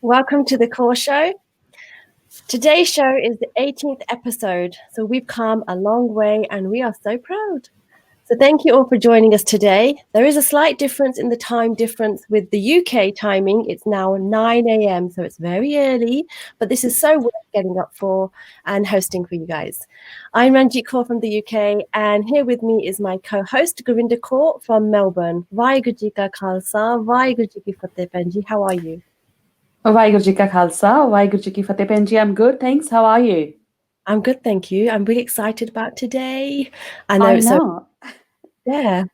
Welcome to the Kaur Show. Today's show is the 18th episode, so we've come a long way and we are so proud. So thank you all for joining us today. There is a slight difference in the time difference with the UK timing. It's now 9 a.m., so it's very early, but this is so worth getting up for and hosting for you guys. I'm Ranjit Kaur from the UK, and here with me is my co-host, Harinder Kaur from Melbourne. Vaheguru ji ka khalsa, Vaheguru ji ki fateh, Benji. How are you? Vaheguru ji ka khalsa, Vaheguru ji ki fateh. Benji, I'm good, thanks. How are you? I'm good, thank you. I'm really excited about today. I know. Yeah.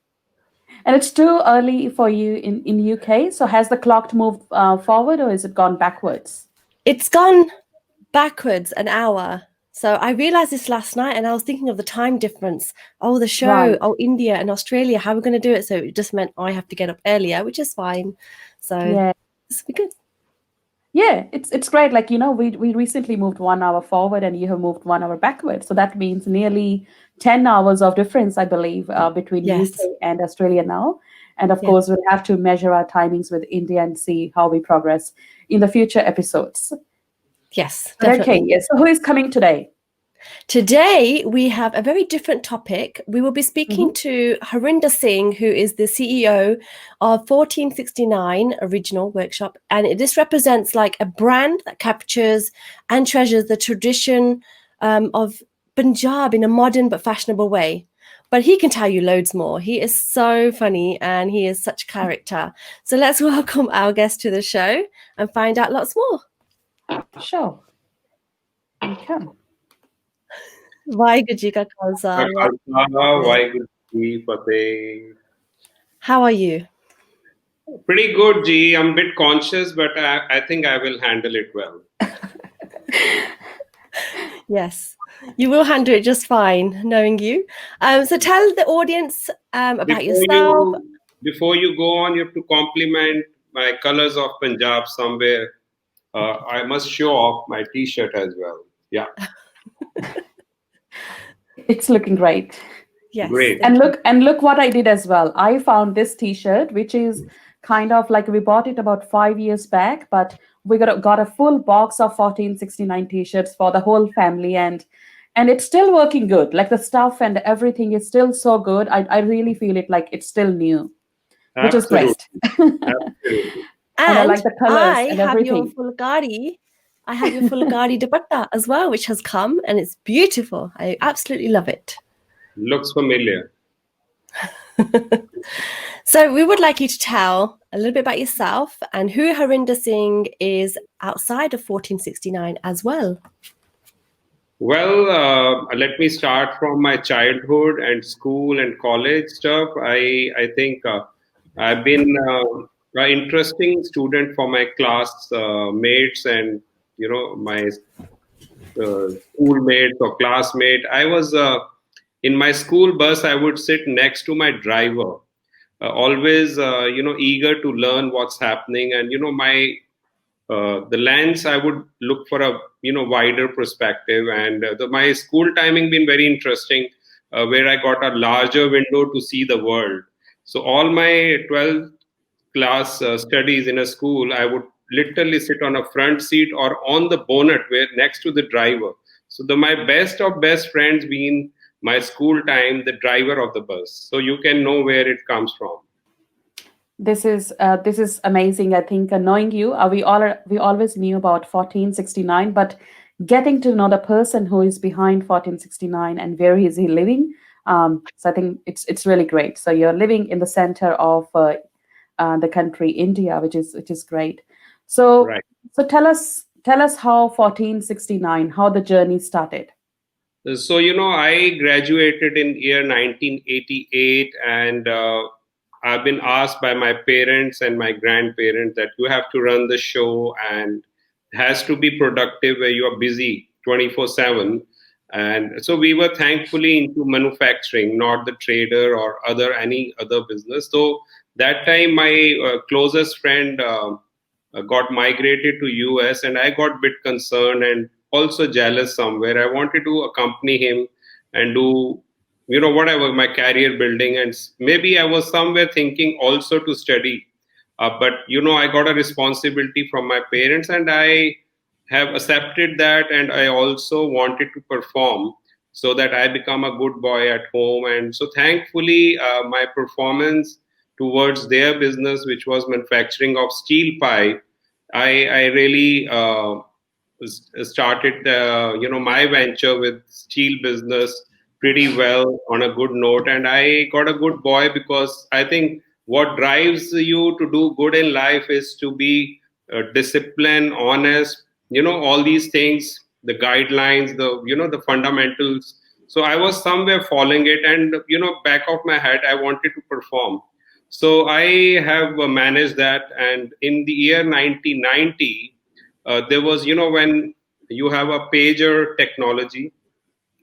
And it's too early for you in UK. So has the clock moved forward or has it gone backwards? It's gone backwards an hour. So I realized this last night and I was thinking of the time difference. Oh, the show, Right. oh, India and Australia, how are we going to do it? So it just meant I have to get up earlier, which is fine. So Yeah. this will be good. Yeah, it's great. Like, we recently moved 1 hour forward and you have moved 1 hour backward. So that means nearly 10 hours of difference, I believe, between Yes. UK and Australia now. And of Yeah. course, we'll have to measure our timings with India and see how we progress in the future episodes. Yes, But definitely. okay, yes. So who is coming today? Today, we have a very different topic. We will be speaking to Harinder Singh, who is the CEO of 1469 Original Workshop. And this represents like a brand that captures and treasures the tradition of Punjab in a modern but fashionable way. But he can tell you loads more. He is so funny and he is such a character. So let's welcome our guest to the show and find out lots more. Sure. You can. Vaheguru ji ka khalsa. Vaheguru ji fateh. How are you? Pretty good, G. I'm a bit conscious, but I think I will handle it well. Yes, you will handle it just fine, knowing you. So tell the audience about yourself. Before you go on, you have to compliment my colors of Punjab somewhere. I must show off my T-shirt as well. Yeah. It's looking great. Yes. Great. And look what I did as well. I found this T-shirt, which is kind of like we bought it about 5 years back, but we got a full box of 1469 T-shirts for the whole family, and it's still working good. Like the stuff and everything is still so good. I really feel it like it's still new, which is great. Absolutely. And I like the colors I and have everything. your Fulcari. I have your Fulcari dupatta as well, which has come, and it's beautiful. I absolutely love it. Looks familiar. So we would like you to tell a little bit about yourself and who Harinder Singh is outside of 1469 as well. Well, let me start from my childhood and school and college stuff. I think I've been an interesting student for my class mates and my schoolmates or classmate. I was in my school bus. I would sit next to my driver, always eager to learn what's happening, and my the lens I would look for a wider perspective, and my school timing been very interesting, where I got a larger window to see the world. So all my 12th class studies in a school, I would literally sit on a front seat or on the bonnet, where next to the driver. So my best of best friends being my school time, the driver of the bus. So you can know where it comes from. This is amazing. I think knowing you, we always knew about 1469, but getting to know the person who is behind 1469 and where is he living. So I think it's really great. So you're living in the center of the country, India, which is great. So Right. So tell us how 1469, how the journey started. So I graduated in year 1988, and I've been asked by my parents and my grandparents that you have to run the show and it has to be productive, where you are busy 24/7. And so we were thankfully into manufacturing, not the trader or any other business. So that time my closest friend got migrated to US, and I got a bit concerned and also jealous somewhere. I wanted to accompany him and do whatever my career building, and maybe I was somewhere thinking also to study But I got a responsibility from my parents, and I have accepted that, and I also wanted to perform so that I become a good boy at home. And so thankfully, my performance towards their business, which was manufacturing of steel pipe, I really started my venture with steel business pretty well on a good note, and I got a good boy, because I think what drives you to do good in life is to be disciplined, honest, all these things, the guidelines, the fundamentals. So I was somewhere following it, and back of my head, I wanted to perform. So I have managed that. And in the year 1990, there was, when you have a pager technology,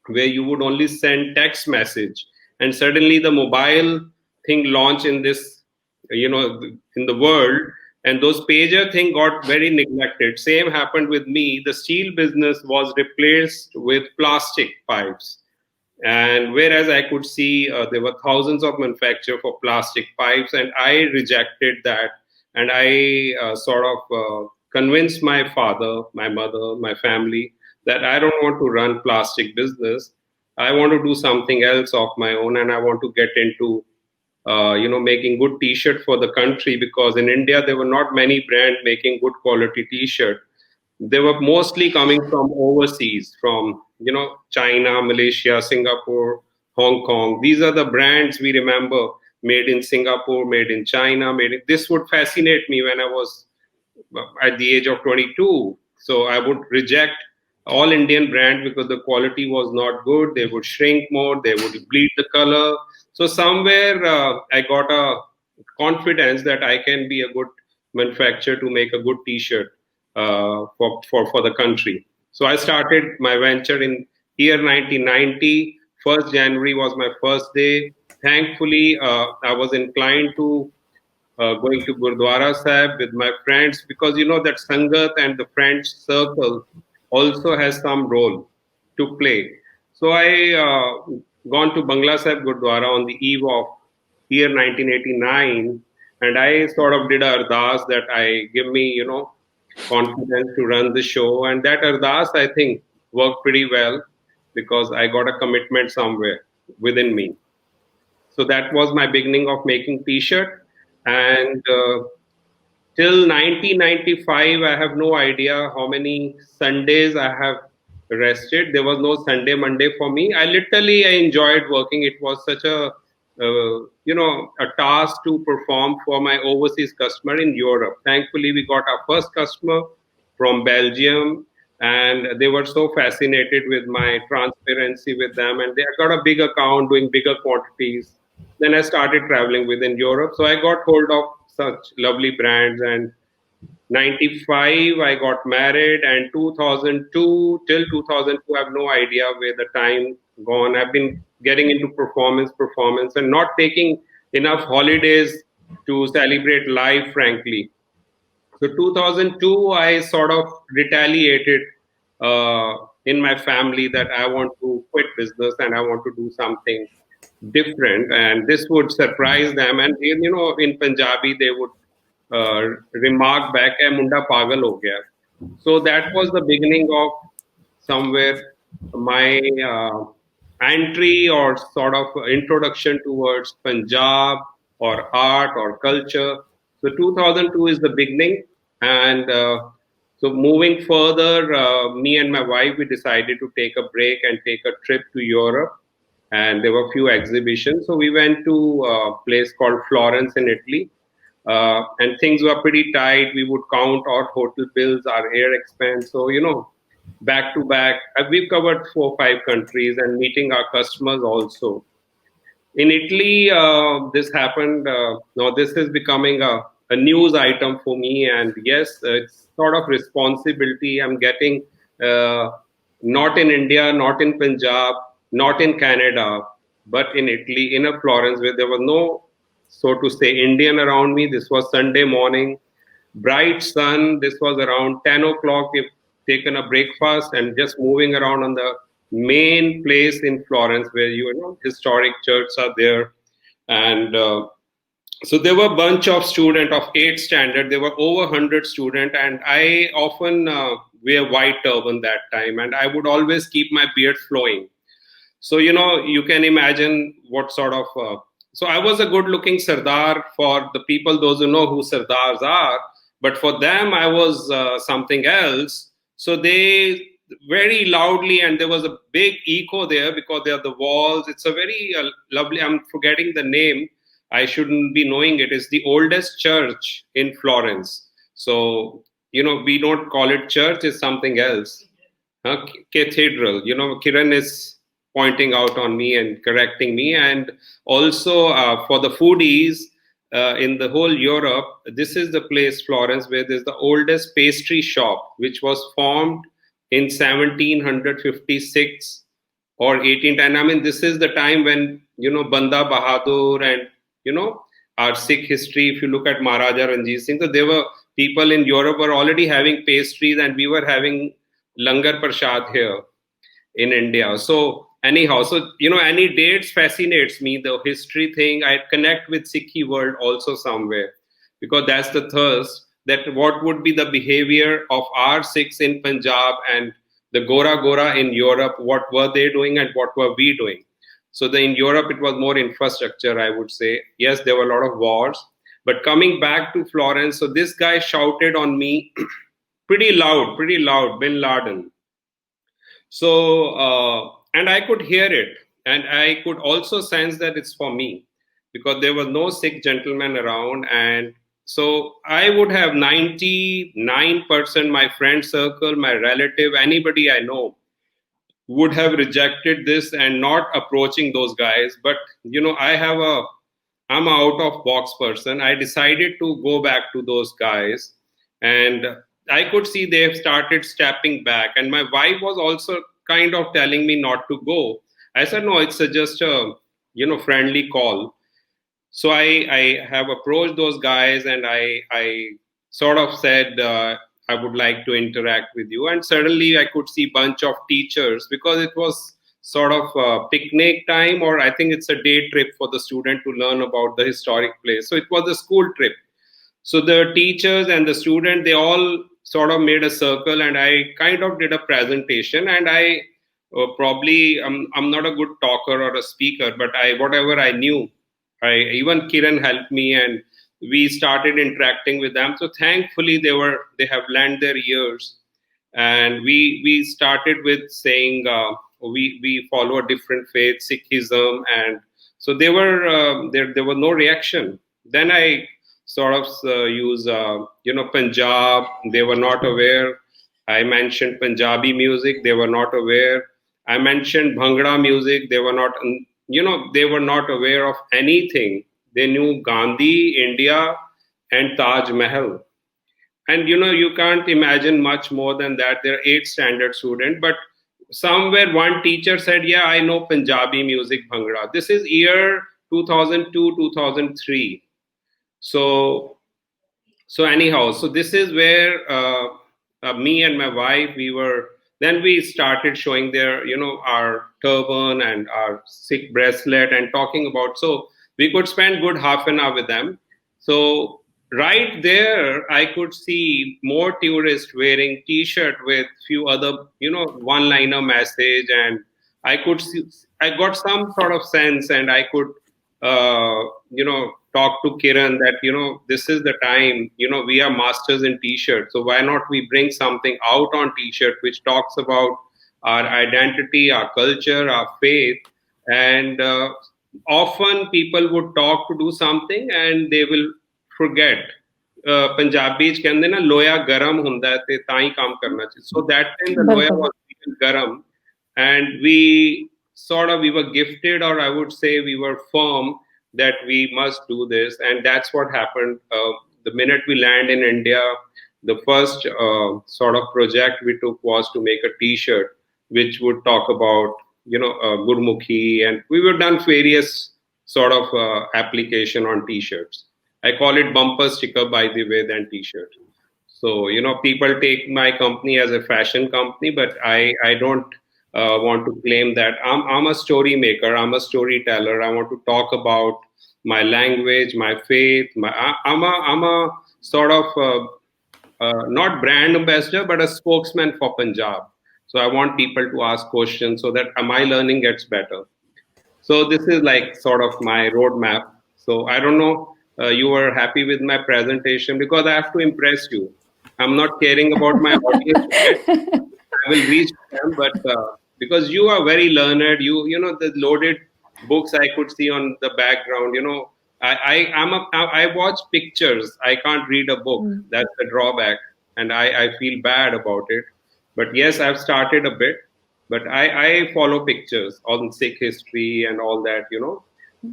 where you would only send text message, and suddenly the mobile thing launched in this, in the world, and those pager thing got very neglected. Same happened with me. The steel business was replaced with plastic pipes, and whereas I could see there were thousands of manufacturers for plastic pipes, and I rejected that. And I sort of convinced my father, my mother, my family, that I don't want to run plastic business. I want to do something else of my own, and I want to get into making good T-shirt for the country, because in India there were not many brands making good quality T-shirt. They were mostly coming from overseas, from China, Malaysia, Singapore, Hong Kong. These are the brands we remember, made in Singapore, made in China, this would fascinate me when I was at the age of 22. So I would reject all Indian brand, because the quality was not good. They would shrink more, they would bleed the color. So somewhere I got a confidence that I can be a good manufacturer to make a good T-shirt for the country. So I started my venture in year 1990. 1st January was my first day. Thankfully, I was inclined to going to Gurdwara Sahib with my friends, because that Sangat and the French circle also has some role to play. So I gone to Bangla Sahib Gurdwara on the eve of year 1989, and I sort of did a ardas that I give me confidence to run the show, and that ardas I think worked pretty well, because I got a commitment somewhere within me. So that was my beginning of making T-shirt. And till 1995, I have no idea how many Sundays I have rested. There was no Sunday, Monday for me. I enjoyed working. It was such a task to perform for my overseas customer in Europe. Thankfully, we got our first customer from Belgium, and they were so fascinated with my transparency with them, and they got a big account doing bigger quantities. Then I started traveling within Europe. So I got hold of such lovely brands. And 95, I got married. And 2002, till 2002, I have no idea where the time gone. I've been getting into performance, and not taking enough holidays to celebrate life, frankly. So 2002, I sort of retaliated in my family that I want to quit business and I want to do something different, and this would surprise them. And in Punjabi they would remark back, "Hey, munda pagal ho gaya." So that was the beginning of somewhere my entry, or sort of introduction towards Punjab or art or culture. So 2002 is the beginning. And so moving further, me and my wife, we decided to take a break and take a trip to Europe, and there were a few exhibitions. So we went to a place called Florence in Italy, and things were pretty tight. We would count our hotel bills, our air expense. So back to back, we've covered 4 or 5 countries and meeting our customers also. In Italy, this happened. Now this is becoming a news item for me, and yes, it's sort of responsibility I'm getting. Not in India, not in Punjab, not in Canada, but in Italy, in a Florence, where there was no, so to say, Indian around me. This was Sunday morning, bright sun. This was around 10 o'clock. We've taken a breakfast and just moving around on the main place in Florence, where historic churches are there. And So there were a bunch of students of 8th standard. There were over 100 students, and I often wear white turban that time, and I would always keep my beard flowing. So you can imagine what sort of. So I was a good-looking Sardar for the people, those who know who Sardars are. But for them, I was something else. So they very loudly, and there was a big echo there because there are the walls. It's a very lovely. I'm forgetting the name. I shouldn't be knowing it. It's the oldest church in Florence. So we don't call it church. It's something else. Cathedral. Kiran is pointing out on me and correcting me. And also for the foodies in the whole Europe, this is the place, Florence, where there's the oldest pastry shop, which was formed in 1756 or 1810. I mean, this is the time when, Banda Bahadur and, our Sikh history, if you look at Maharaja Ranjit Singh, so there were people in Europe were already having pastries, and we were having Langar Prasad here in India. So anyhow, so any dates fascinates me. The history thing, I connect with Sikhi world also somewhere, because that's the thirst, that what would be the behavior of our Sikhs in Punjab and the Gora in Europe, what were they doing and what were we doing? So in Europe, it was more infrastructure, I would say. Yes, there were a lot of wars. But coming back to Florence, so this guy shouted on me pretty loud, Bin Laden. So, and I could hear it. And I could also sense that it's for me, because there was no Sikh gentleman around. And so I would have 99%, my friend circle, my relative, anybody I know, would have rejected this and not approaching those guys. But I'm a out of box person. I decided to go back to those guys, and I could see they've started stepping back, and my wife was also kind of telling me not to go. I said, no, it's just a friendly call. So I have approached those guys, and I sort of said, I would like to interact with you. And suddenly I could see a bunch of teachers, because it was sort of a picnic time, or I think it's a day trip for the student to learn about the historic place. So it was a school trip. So the teachers and the student, they all sort of made a circle, and I kind of did a presentation. And I probably, I'm not a good talker or a speaker, but whatever I knew, even Kiran helped me, and we started interacting with them. So thankfully they have lent their ears, and we started with saying we follow a different faith, Sikhism, and so there was no reaction. Then I sort of use Punjab. They were not aware. I mentioned Punjabi music. They were not aware. I mentioned Bhangra music. They were not aware of anything. They knew Gandhi, India, and Taj Mahal. And you can't imagine much more than that. They're 8th standard student, but somewhere one teacher said, yeah, I know Punjabi music, Bhangra. This is year 2002, 2003. So anyhow, so this is where me and my wife, then we started showing our turban and our Sikh bracelet and talking about, so we could spend good half an hour with them. So right there, I could see more tourists wearing T-shirt with few other, one-liner message, and I got some sort of sense, and I could, talk to Kiran that, this is the time, we are masters in T-shirt. So why not we bring something out on T-shirt which talks about our identity, our culture, our faith, and often people would talk to do something and they will forget. Punjabi च कहंदे ना लोया गरम हुंदा है ते ताई काम करना चाहिए. So that time the loya was garam, and we were gifted, or I would say we were firm that we must do this, and that's what happened. The minute we land in India, the first sort of project we took was to make a T-shirt which would talk about Gurmukhi, and we were done various sort of application on T-shirts. I call it bumper sticker, by the way, than T-shirt. So people take my company as a fashion company, but I don't want to claim that. I'm a story maker. I'm a storyteller. I want to talk about my language, my faith. I'm a sort of not brand ambassador, but a spokesman for Punjab. So I want people to ask questions so that my learning gets better. So this is like sort of my roadmap. So I don't know, you were happy with my presentation because I have to impress you. I'm not caring about my audience yet. I will reach them, but because you are very learned, you know the loaded books I could see on the background. You know, I watch pictures. I can't read a book. That's the drawback, and I feel bad about it. But yes, I've started a bit, but I follow pictures on Sikh history and all that. You know,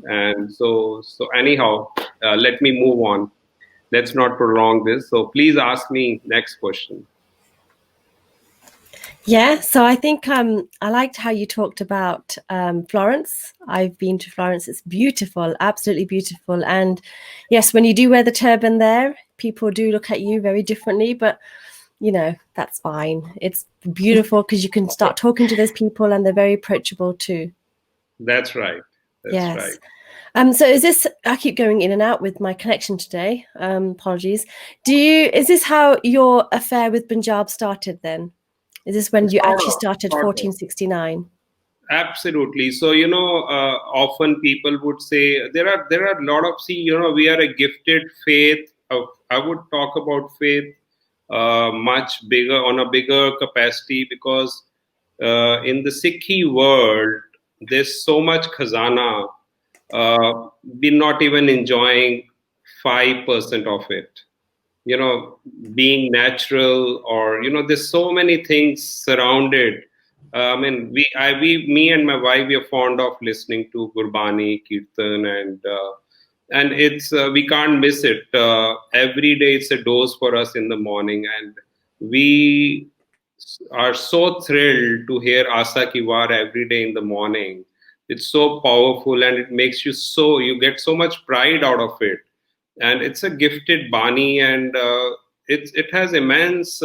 and so anyhow, let me move on. Let's not prolong this. So please ask me next question. Yeah, so I think I liked how you talked about Florence. I've been to Florence. It's beautiful, absolutely beautiful. And yes, when you do wear the turban there, people do look at you very differently, but you know, that's fine. It's beautiful because you can start talking to those people and they're very approachable too. That's right. That's yes. right. So is this, I keep going in and out with my connection today. Apologies. Is this how your affair with Punjab started then? Is this when you actually started 1469? Absolutely. So, you know, often people would say there are a lot of, you know, we are a gifted faith. I would talk about faith much bigger, on a bigger capacity, because in the Sikhi world, there's so much khazana. We're not even enjoying 5% of it. You know, being natural, or, you know, there's so many things surrounded. I mean, me and my wife, we are fond of listening to Gurbani, Kirtan, and it's we can't miss it. Every day, it's a dose for us in the morning, and we are so thrilled to hear Asa Ki War every day in the morning. It's so powerful, and it makes you get so much pride out of it, and it's a gifted bani, and it has immense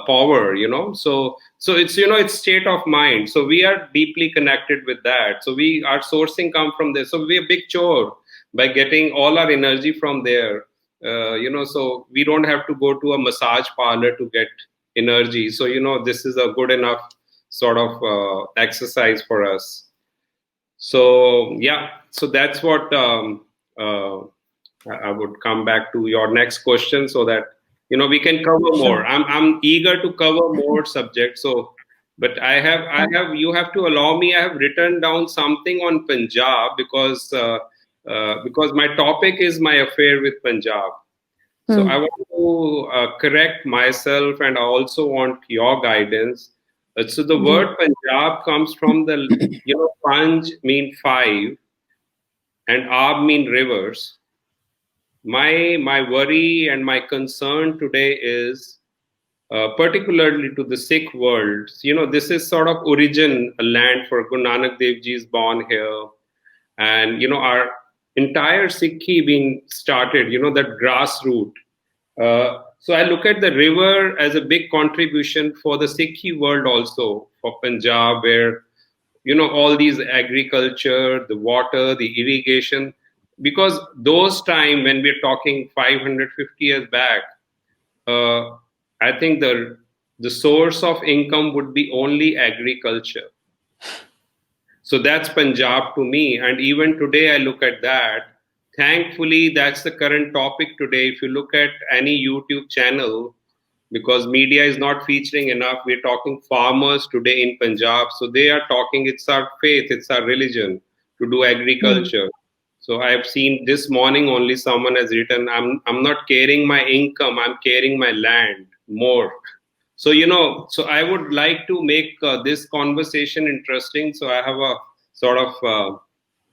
power, you know. So it's, you know, it's state of mind. So we are deeply connected with that. So our sourcing come from there. So we're a big chore by getting all our energy from there. You know, so we don't have to go to a massage parlor to get energy. So, you know, this is a good enough sort of exercise for us. So yeah, so that's what I would come back to your next question, so that, you know, we can cover more. I'm eager to cover more subjects. So, but I have you have to allow me. I have written down something on Punjab because my topic is my affair with Punjab. So I want to correct myself, and I also want your guidance. So the word Punjab comes from the, you know, Panj mean 5, and Ab mean rivers. My worry and my concern today is particularly to the Sikh world. You know, this is sort of origin, a land for Guru Nanak Dev Ji is born here, and, you know, our entire Sikhi being started, you know, that grassroots. So I look at the river as a big contribution for the Sikhi world, also for Punjab, where, you know, all these agriculture, the water, the irrigation, because those time when we're talking 550 years back, I think the source of income would be only agriculture. So that's Punjab to me, and even today I look at that. Thankfully, that's the current topic today. If you look at any YouTube channel, because media is not featuring enough, we're talking farmers today in Punjab. So they are talking, it's our faith, it's our religion to do agriculture. So I have seen this morning only someone has written, I'm not caring my income, I'm caring my land more. So, you know, so I would like to make this conversation interesting. So I have a sort of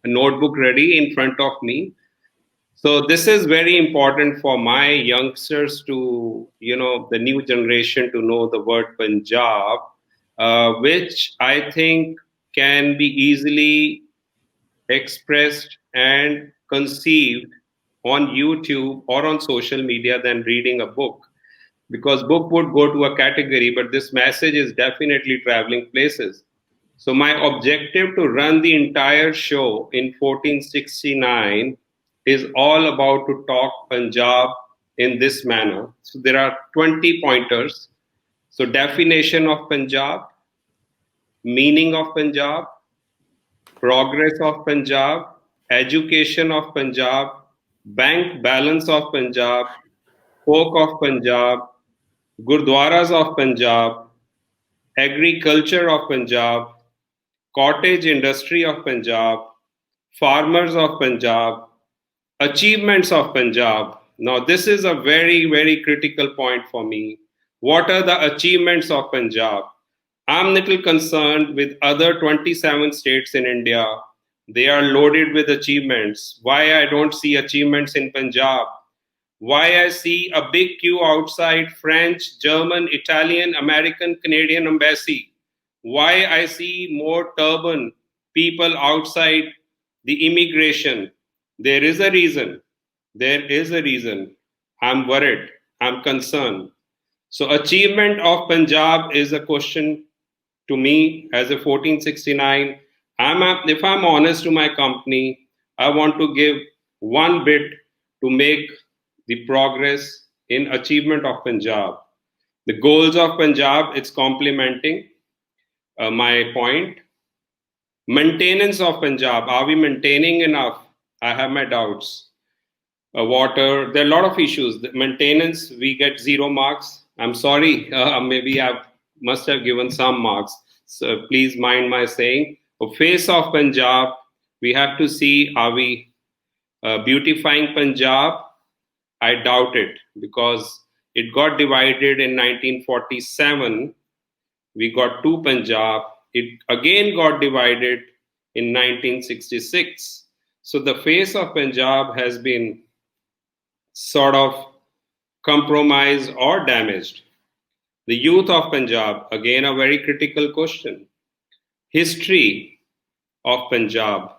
a notebook ready in front of me. So this is very important for my youngsters to, you know, the new generation to know the word Punjab, which I think can be easily expressed and conceived on YouTube or on social media than reading a book. Because book would go to a category, but this message is definitely traveling places. So my objective to run the entire show in 1469 is all about to talk Punjab in this manner. So there are 20 pointers. So definition of Punjab, meaning of Punjab, progress of Punjab, education of Punjab, bank balance of Punjab, folk of Punjab, gurdwaras of Punjab, agriculture of Punjab, cottage industry of Punjab, farmers of Punjab, achievements of Punjab. Now, this is a very, very critical point for me. What are the achievements of Punjab? I'm little concerned with other 27 states in India. They are loaded with achievements. Why I don't see achievements in Punjab? Why I see a big queue outside French, German, Italian, American, Canadian embassy? Why I see more turban people outside the immigration? There is a reason. There is a reason. I'm worried. I'm concerned. So achievement of Punjab is a question to me as a 1469. If I'm honest to my company, I want to give one bit to make the progress in achievement of Punjab. The goals of Punjab, it's complementing my point. Maintenance of Punjab, are we maintaining enough? I have my doubts. Water, there are a lot of issues. The maintenance, we get 0 marks. I'm sorry, maybe I must have given some marks. So please mind my saying. Face of Punjab, we have to see, are we beautifying Punjab? I doubt it, because it got divided in 1947. We got 2 Punjab. It again got divided in 1966. So the face of Punjab has been sort of compromised or damaged. The youth of Punjab, again a very critical question. History of Punjab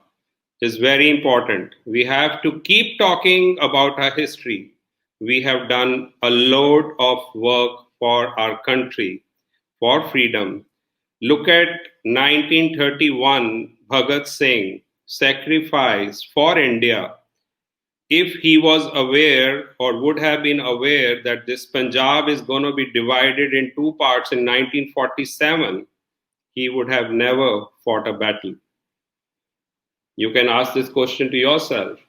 is very important. We have to keep talking about our history. We have done a load of work for our country, for freedom. Look at 1931, Bhagat Singh, sacrifice for India. If he was aware or would have been aware that this Punjab is going to be divided in 2 parts in 1947, he would have never fought a battle. You can ask this question to yourself.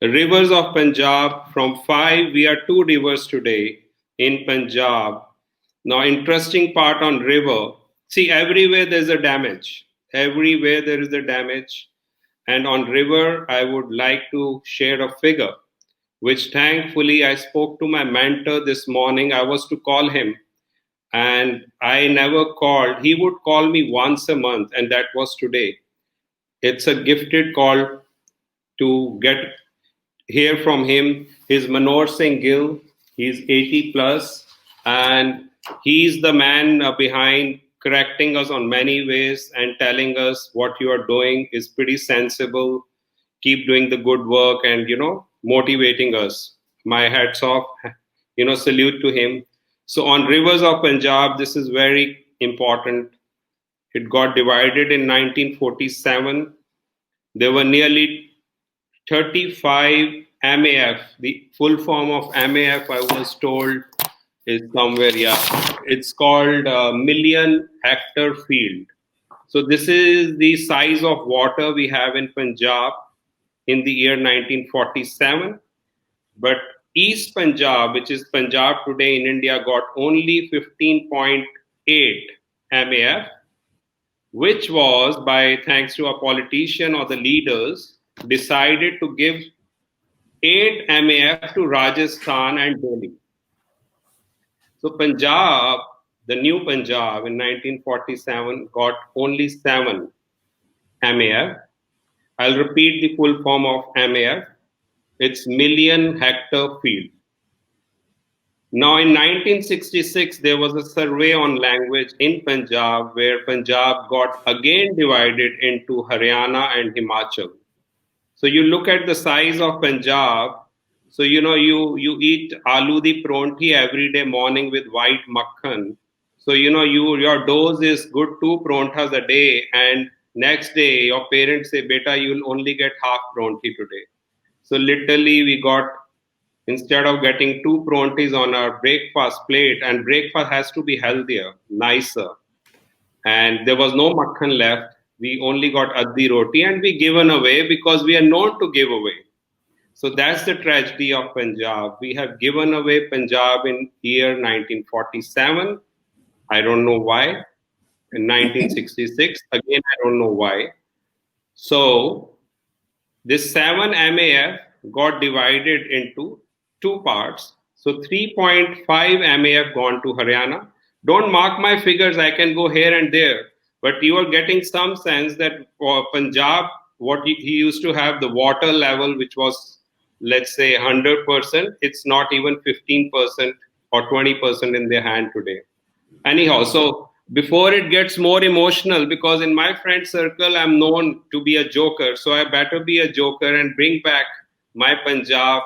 The rivers of Punjab, from 5, we are 2 rivers today in Punjab. Now, interesting part on river. See, everywhere there's a damage. Everywhere there is a damage. And on river, I would like to share a figure, which thankfully I spoke to my mentor this morning. I was to call him, and I never called. He would call me once a month, and that was today. It's a gifted call to hear from him. He's Manoj Singh Gill. He's 80 plus, and he's the man behind correcting us on many ways and telling us what you are doing is pretty sensible. Keep doing the good work and, motivating us. My hats off, salute to him. So on rivers of Punjab, this is very important. It got divided in 1947. There were nearly 35 MAF. The full form of MAF, I was told, is somewhere, it's called million hectare field. So this is the size of water we have in Punjab in the year 1947. But East Punjab, which is Punjab today in India, got only 15.8 MAF, which was thanks to a politician or the leaders, decided to give 8 MAF to Rajasthan and Delhi. So Punjab, the new Punjab in 1947 got only 7 MAF. I'll repeat the full form of MAF. It's million hectare field. Now in 1966, there was a survey on language in Punjab where Punjab got again divided into Haryana and Himachal. So you look at the size of Punjab. So, you eat aloo di pronti every day morning with white makhan. So, your dose is good 2 prontas a day, and next day your parents say, beta, you'll only get half pronti today. So literally we got, instead of getting 2 prontis on our breakfast plate, and breakfast has to be healthier, nicer, and there was no makhan left. We only got addi roti, and we given away because we are known to give away. So that's the tragedy of Punjab. We have given away Punjab in year 1947. I don't know why. In 1966, again, I don't know why. So this 7 MAF got divided into two parts. So 3.5 MAF gone to Haryana. Don't mark my figures, I can go here and there. But you are getting some sense that for Punjab, what he used to have, the water level, which was, let's say, 100%, it's not even 15% or 20% in their hand today. Anyhow, so before it gets more emotional, because in my friend circle I'm known to be a joker, so I better be a joker and bring back my Punjab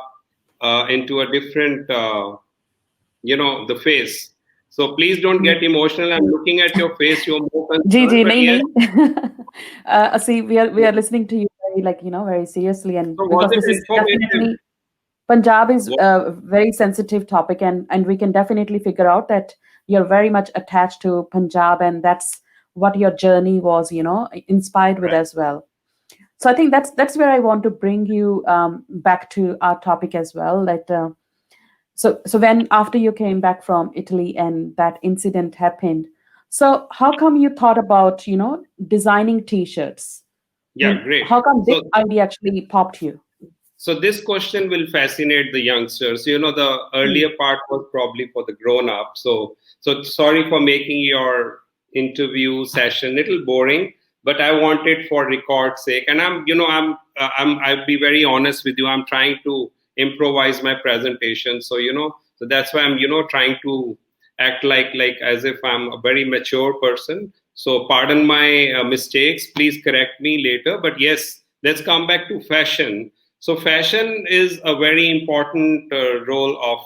into a different the face. So please don't get emotional. I'm looking at your face, you're more ji concerned, ji but नहीं yes. नहीं see we are listening to you very very seriously, and So was because this it is informative? definitely Punjab is Wa- a very sensitive topic, and we can definitely figure out that you're very much attached to Punjab, and that's what your journey was, inspired with Right. as well. So I think that's where I want to bring you back to our topic as well. That so when after you came back from Italy and that incident happened, so how come you thought about designing T-shirts? I Yeah, mean, great. how come this So idea actually popped you? So this question will fascinate the youngsters. The Hmm. earlier part was probably for the grown up. So sorry for making your interview session a little boring, but I want it for record's sake. And I'll be very honest with you. I'm trying to improvise my presentation. So that's why I'm, trying to act like as if I'm a very mature person. So pardon my mistakes. Please correct me later. But yes, let's come back to fashion. So fashion is a very important role of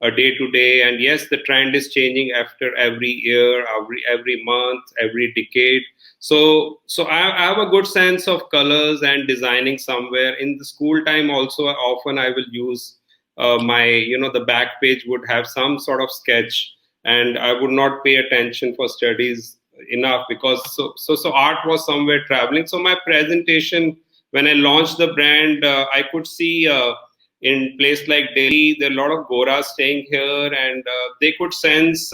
a day to day, and yes, the trend is changing after every year, every month, every decade. So I have a good sense of colors and designing somewhere. In the school time, also often I will use my the back page would have some sort of sketch, and I would not pay attention for studies enough because so art was somewhere traveling. So my presentation, when I launched the brand, I could see in place like Delhi, there are a lot of Gora staying here, and they could sense,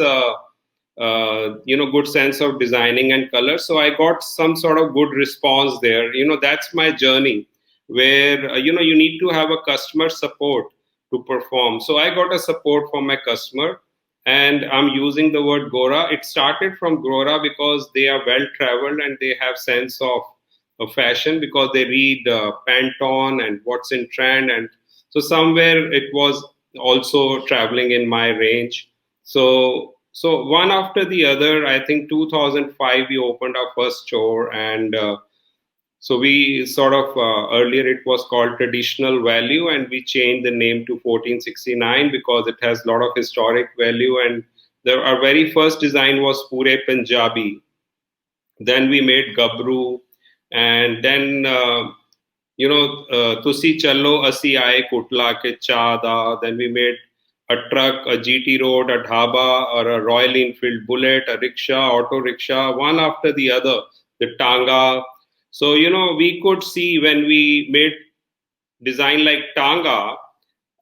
good sense of designing and color. So I got some sort of good response there. That's my journey, where you need to have a customer support to perform. So I got a support from my customer, and I'm using the word Gora. It started from Gora because they are well traveled and they have sense of fashion because they read Pantone and what's in trend, and so somewhere it was also traveling in my range. So one after the other, I think 2005 we opened our first store, and so we sort of earlier it was called Traditional Value, and we changed the name to 1469 because it has a lot of historic value. And our very first design was Pure Punjabi. Then we made Gabru, and then Tusi Challo Asi Aaye Kutla Ke Chada. Then we made a truck, a GT Road, a dhaba, or a Royal Enfield Bullet, a rickshaw, auto rickshaw, one after the other. The tanga. So we could see when we made design like tanga,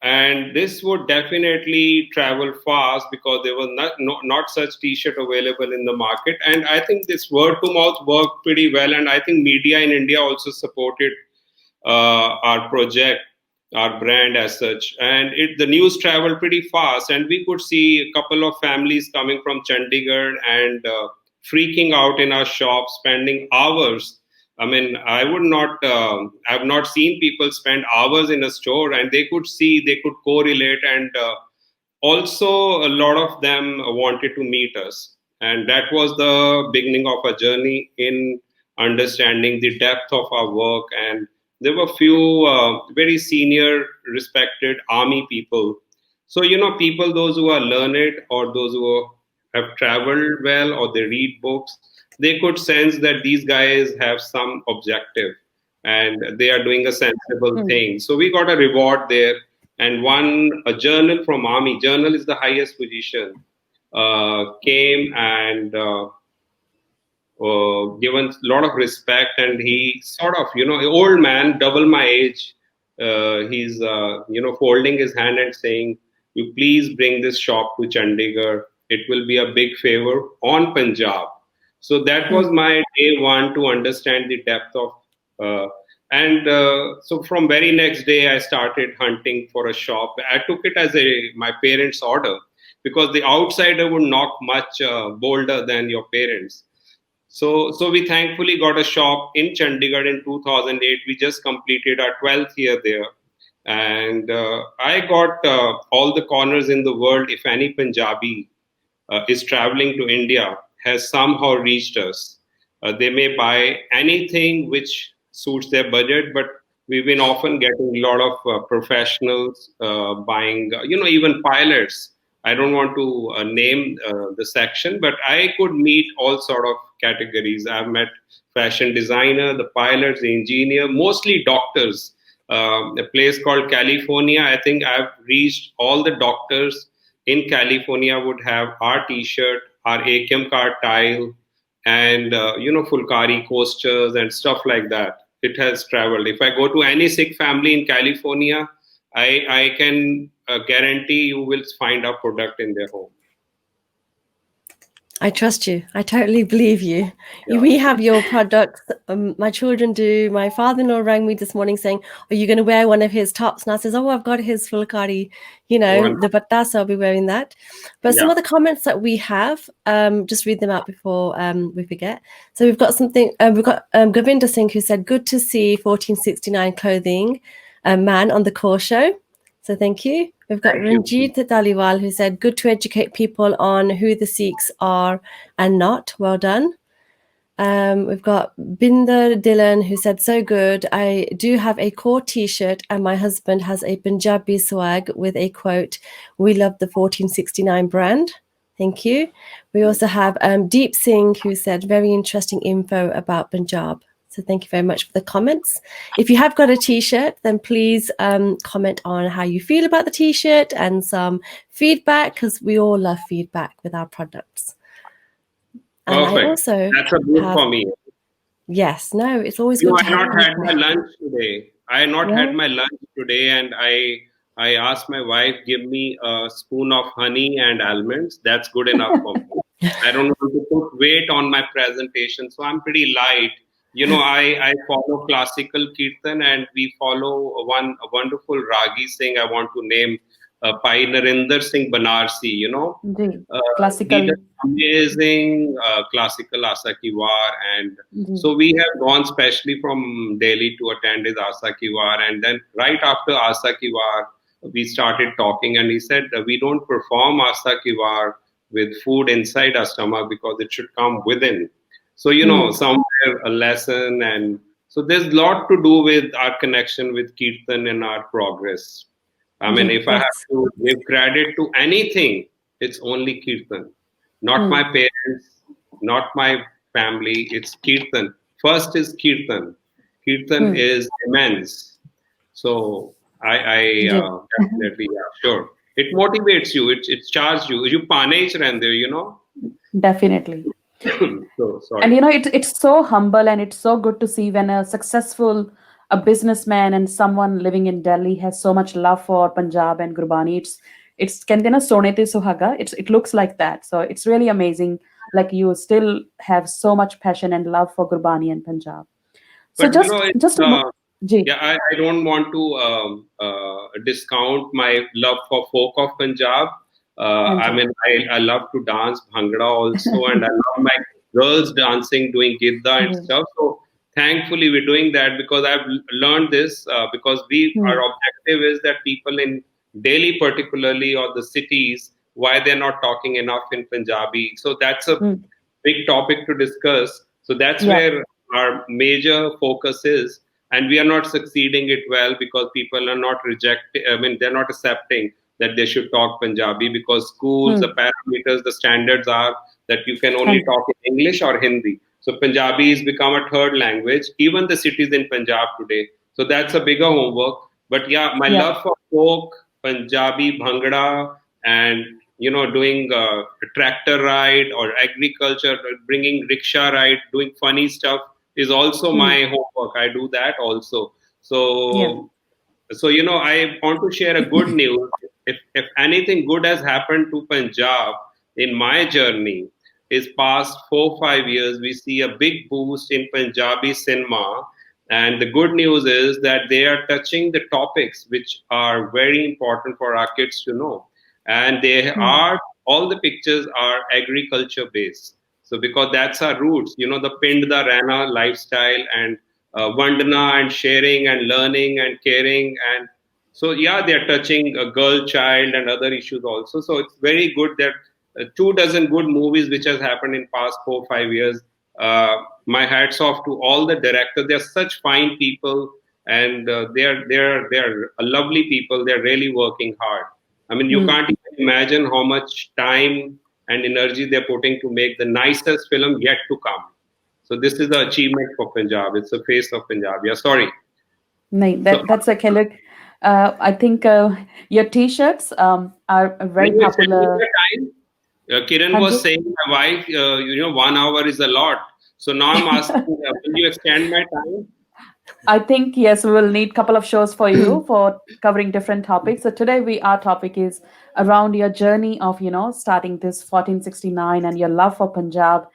and this would definitely travel fast because there was not such t-shirt available in the market. And I think this word to mouth worked pretty well, and I think media in India also supported our project, our brand as such, and the news traveled pretty fast, and we could see a couple of families coming from Chandigarh and freaking out in our shop, spending hours. I mean, I've not seen people spend hours in a store, and they could see, they could correlate, and also a lot of them wanted to meet us. And that was the beginning of a journey in understanding the depth of our work. And there were few very senior, respected army people. So, people, those who are learned or those who have traveled well or they read books, they could sense that these guys have some objective and they are doing a sensible thing. So we got a reward there. And a journal from Army, journal is the highest position, came and given a lot of respect, and he sort of, old man, double my age, he's, folding his hand and saying, you please bring this shop to Chandigarh. It will be a big favor on Punjab. So that was my day one to understand the depth of, so from very next day, I started hunting for a shop. I took it as my parents' order, because the outsider would knock much bolder than your parents. So we thankfully got a shop in Chandigarh in 2008. We just completed our 12th year there. And I got all the corners in the world. If any Punjabi is traveling to India, has somehow reached us. They may buy anything which suits their budget, but we've been often getting a lot of professionals buying, even pilots. I don't want to name the section, but I could meet all sort of categories. I've met fashion designer, the pilots, the engineer, mostly doctors. A place called California. I think I've reached all the doctors in California would have our T-shirt, our AKM card tile, and Fulcari coasters and stuff like that. It has traveled. If I go to any Sikh family in California, I can guarantee you will find a product in their home. I trust you. I totally believe you. Yeah. We have your products. My children do. My father-in-law rang me this morning saying, are you going to wear one of his tops? And I says, oh, I've got his Fulcari, the batta, so I'll be wearing that. But some of the comments that we have, just read them out before we forget. So we've got something, we've got Harinder Singh who said, good to see 1469 clothing man on the Kaur show. So thank you. We've got Ranjit Daliwal who said, good to educate people on who the Sikhs are and not. Well done. We've got Binder Dylan who said, so good. I do have a Kaur t-shirt and my husband has a Punjabi swag with a quote, we love the 1469 brand. Thank you. We also have Deep Singh who said, very interesting info about Punjab. So thank you very much for the comments. If you have got a t-shirt, then please comment on how you feel about the t-shirt and some feedback, because we all love feedback with our products. And perfect. I also that's a good for me. Yes, no, it's always good to have I had my lunch today. I had not had my lunch today, and I asked my wife, give me a spoon of honey and almonds. That's good enough for me. I don't want to put weight on my presentation, so I'm pretty light. I follow classical kirtan, and we follow a wonderful ragi singh. I want to name Pai Harinder Singh Banarsi. Classical, amazing classical Asa Ki War, and so we have gone specially from Delhi to attend his Asa Ki War, and then right after Asa Ki War, we started talking, and he said we don't perform Asa Ki War with food inside our stomach because it should come within. So, somewhere a lesson. And so there's a lot to do with our connection with Kirtan and our progress. I mean, if I have to give credit to anything, it's only Kirtan. Not my parents, not my family, it's Kirtan. First is Kirtan. Kirtan is immense. So I definitely, sure. It motivates you, it charges you. You pane rehande, Definitely. So, sorry. And it's so humble, and it's so good to see when a businessman and someone living in Delhi has so much love for Punjab and Gurbani. It's kendena sonete suhaga. It looks like that. So it's really amazing. Like you still have so much passion and love for Gurbani and Punjab. So But I don't want to discount my love for folk of Punjab. I mean, I love to dance Bhangra also, and I love my girls dancing, doing Gidda and stuff. So thankfully, we're doing that because I've learned this because our objective is that people in Delhi particularly, or the cities, why they're not talking enough in Punjabi. So that's a big topic to discuss. So that's where our major focus is. And we are not succeeding it well because people are not they're not accepting. that they should talk Punjabi, because schools, the parameters, the standards are that you can only talk in English or Hindi. So Punjabi has become a third language, even the cities in Punjab today. So that's a bigger homework. But yeah, my love for folk, Punjabi, Bhangra, and doing a tractor ride or agriculture, bringing rickshaw ride, doing funny stuff is also my homework. I do that also. So I want to share a good news. If anything good has happened to Punjab in my journey, is past 4 5 years, we see a big boost in Punjabi cinema. And the good news is that they are touching the topics which are very important for our kids to know. And they are, all the pictures are agriculture based. So because that's our roots, the Pind da Rana lifestyle, and Vandana and sharing and learning and caring. And so, yeah, they're touching a girl child and other issues also. So it's very good that 2 dozen good movies which has happened in past 4 5 years. My hats off to all the directors. They're such fine people, and they're a lovely people. They're really working hard. I mean, you can't even imagine how much time and energy they're putting to make the nicest film yet to come. So this is the achievement for Punjab. It's the face of Punjab. Yeah, sorry. No, So that's okay. Look, I think your T-shirts are very when you extend popular. the time, Kiran was Hanji? saying, my wife, 1 hour is a lot. So now I'm asking, will you extend my time? I think yes, we will need a couple of shows for you for covering different topics. So today our topic is around your journey of starting this 1469 and your love for Punjab,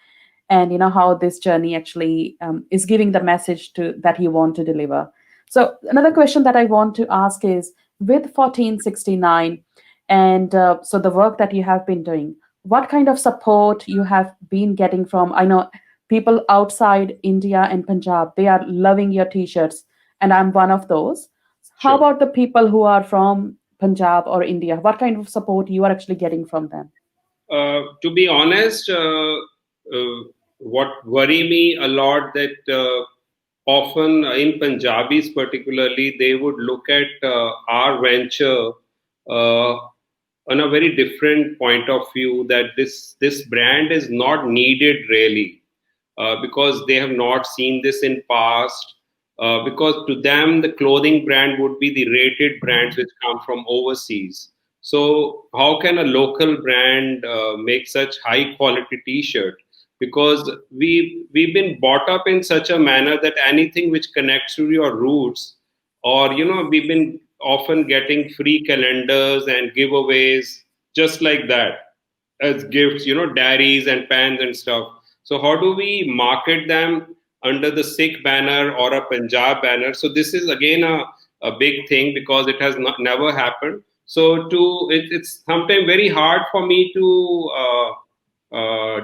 and how this journey actually is giving the message to that you want to deliver. So another question that I want to ask is, with 1469 and so the work that you have been doing, what kind of support you have been getting from, I know people outside India and Punjab, they are loving your T-shirts, and I'm one of those. How Sure. about the people who are from Punjab or India? What kind of support you are actually getting from them? To be honest, what worry me a lot that often in Punjabis particularly, they would look at our venture uh, on a very different point of view, that this brand is not needed really, because they have not seen this in past. Because to them, the clothing brand would be the rated brands which come from overseas. So how can a local brand make such high quality T-shirt? Because we've been brought up in such a manner that anything which connects to your roots, or we've been often getting free calendars and giveaways just like that as gifts, diaries and pens and stuff. So how do we market them under the Sikh banner or a Punjab banner? So this is again a big thing, because it has never happened. So it's sometimes very hard for me to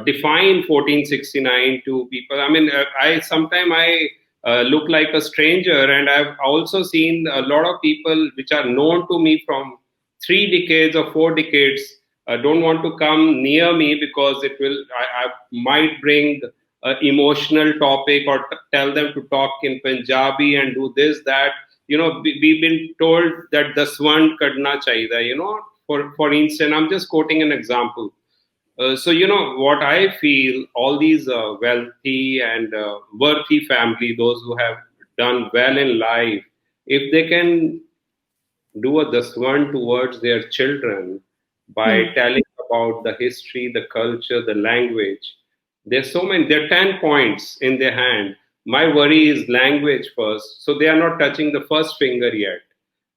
define 1469 to people. I mean, I sometimes I look like a stranger, and I've also seen a lot of people which are known to me from 3 decades or 4 decades don't want to come near me, because I might bring an emotional topic, or tell them to talk in Punjabi and do this that. We've been told that the swan kadna chahiye. For instance, I'm just quoting an example. So what I feel, all these wealthy and worthy family, those who have done well in life, if they can do a daswan towards their children by telling about the history, the culture, the language. There's so many, there are 10 points in their hand. My worry is language first. So they are not touching the first finger yet.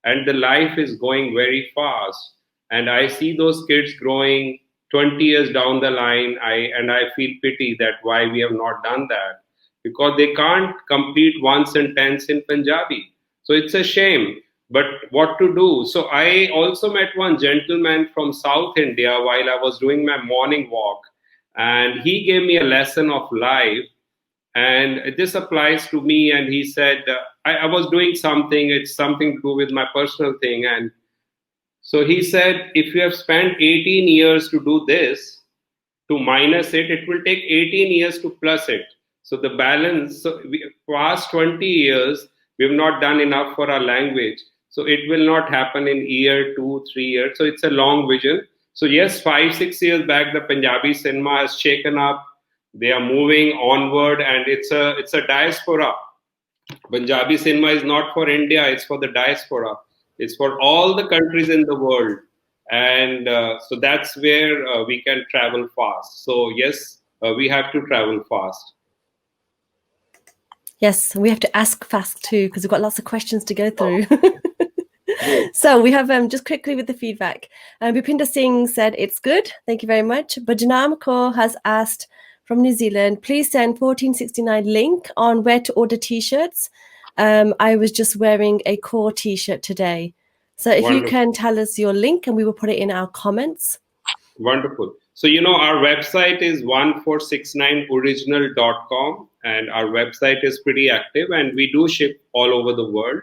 And the life is going very fast. And I see those kids growing 20 years down the line. I feel pity that why we have not done that. Because they can't complete one sentence in Punjabi. So it's a shame, but what to do? So I also met one gentleman from South India while I was doing my morning walk, and he gave me a lesson of life. And this applies to me. And he said, I was doing something, it's something to do with my personal thing. And so he said, if you have spent 18 years to do this, to minus it, it will take 18 years to plus it. So the balance, so past 20 years, we've not done enough for our language. So it will not happen in year, 2, 3 years. So it's a long vision. So yes, 5, 6 years back, the Punjabi cinema has shaken up. They are moving onward, and it's a diaspora. Punjabi cinema is not for India; it's for the diaspora. It's for all the countries in the world, and so that's where we can travel fast. So yes, we have to travel fast. Yes, we have to ask fast too because we've got lots of questions to go through. So we have just quickly with the feedback. Bhupinder Singh said it's good. Thank you very much. Bajnam Kaur has asked from New Zealand, please send 1469 link on where to order t-shirts. I was just wearing a Core t-shirt today. So if you can tell us your link and we will put it in our comments. Wonderful. So, our website is 1469original.com, and our website is pretty active, and we do ship all over the world,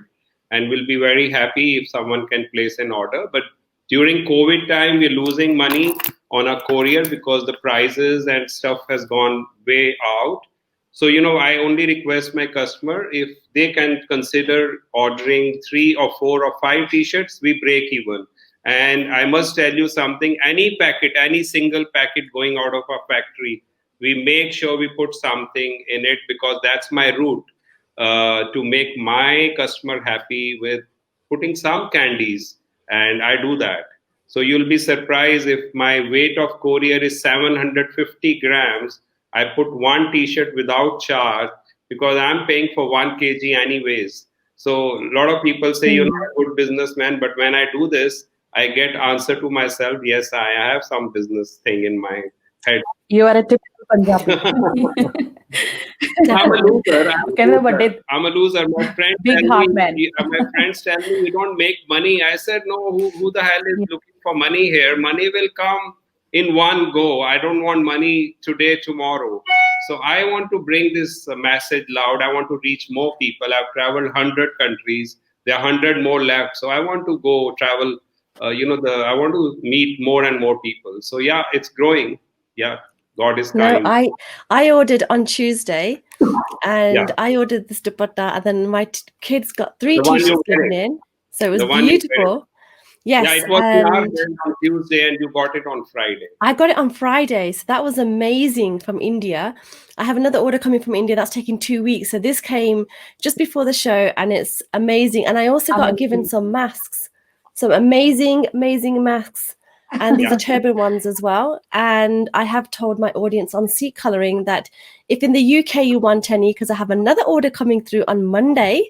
and we'll be very happy if someone can place an order. But during COVID time, we're losing money on our courier because the prices and stuff has gone way out. So, I only request my customer if they can consider ordering 3 or 4 or 5 t-shirts, we break even. And I must tell you something, any packet, any single packet going out of our factory, we make sure we put something in it because that's my route to make my customer happy with putting some candies. And I do that. So you'll be surprised if my weight of courier is 750 grams. I put one t-shirt without charge because I'm paying for 1 kg anyways. So a lot of people say you're not a good businessman, but when I do this, I get answer to myself, yes, I have some business thing in my head. You are a typical Punjabi. I'm a loser. I'm a loser. My friends tell me we don't make money. I said, no, who the hell is looking for money here? Money will come in one go. I don't want money today, tomorrow. So I want to bring this message loud. I want to reach more people. I've traveled 100 countries. There are 100 more left. So I want to go travel. I want to meet more and more people. So yeah, it's growing. Yeah, God is kind. No, I ordered on Tuesday, and I ordered this dupatta, and then my kids got 3 t-shirts given in. So it was beautiful. Yes. Yeah, it was on Tuesday, and you got it on Friday. I got it on Friday, so that was amazing from India. I have another order coming from India that's taking 2 weeks. So this came just before the show, and it's amazing. And I also got given some masks. Some amazing masks, and these are turban ones as well. And I have told my audience on seat coloring that if in the UK you want any, because I have another order coming through on Monday,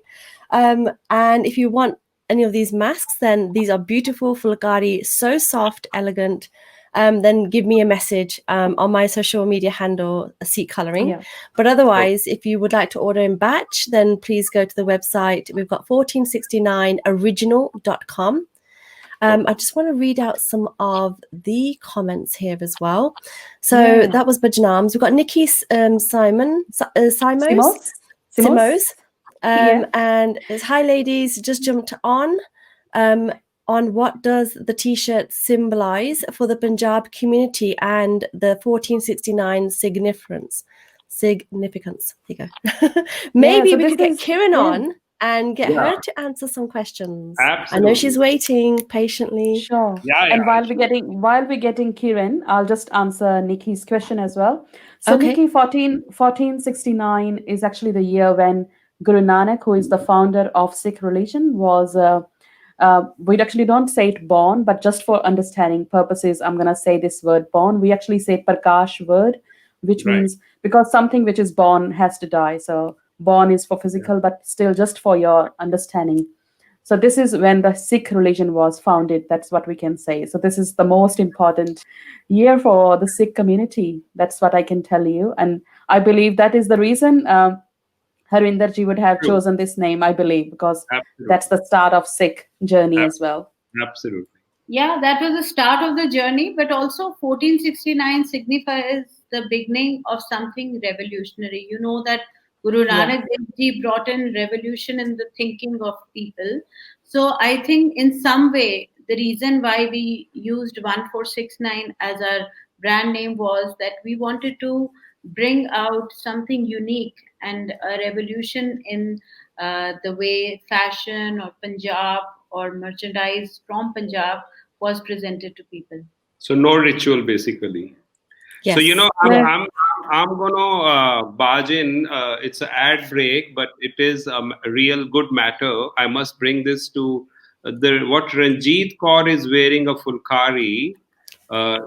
and if you want any of these masks, then these are beautiful, Fulcari, so soft, elegant. Then give me a message on my social media handle, seat coloring. Yeah. But otherwise, if you would like to order in batch, then please go to the website. We've got 1469original.com. I just want to read out some of the comments here as well. So that was Bajnam's. We've got Nikki Simos. And it's, hi ladies, just jumped on what does the t-shirt symbolize for the Punjab community and the 1469 significance. There you go. Maybe we could get Kiran on and get her to answer some questions. Absolutely. I know she's waiting patiently. Sure. And while we're getting Kiran, I'll just answer Nikki's question as well. So Nikki, 1469 is actually the year when Guru Nanak, who is the founder of Sikh religion, was we actually don't say it born, but just for understanding purposes, I'm gonna say this word born. We actually say Prakash word, which means because something which is born has to die. So born is for physical, but still just for your understanding. So this is when the Sikh religion was founded. That's what we can say. So this is the most important year for the Sikh community. That's what I can tell you. And I believe that is the reason Harinder ji would have chosen this name, I believe, because that's the start of Sikh journey as well. Absolutely. Yeah, that was the start of the journey, but also 1469 signifies the beginning of something revolutionary. You know that Guru Nanak Dev Ji brought in revolution in the thinking of people. So I think in some way, the reason why we used 1469 as our brand name was that we wanted to bring out something unique and a revolution in the way fashion or Punjab or merchandise from Punjab was presented to people. So no ritual, basically. Yes. So Yeah. I'm gonna barge in. It's an ad break, but it is a real good matter. I must bring this to what Ranjit Kaur is wearing, a Fulcari. Uh,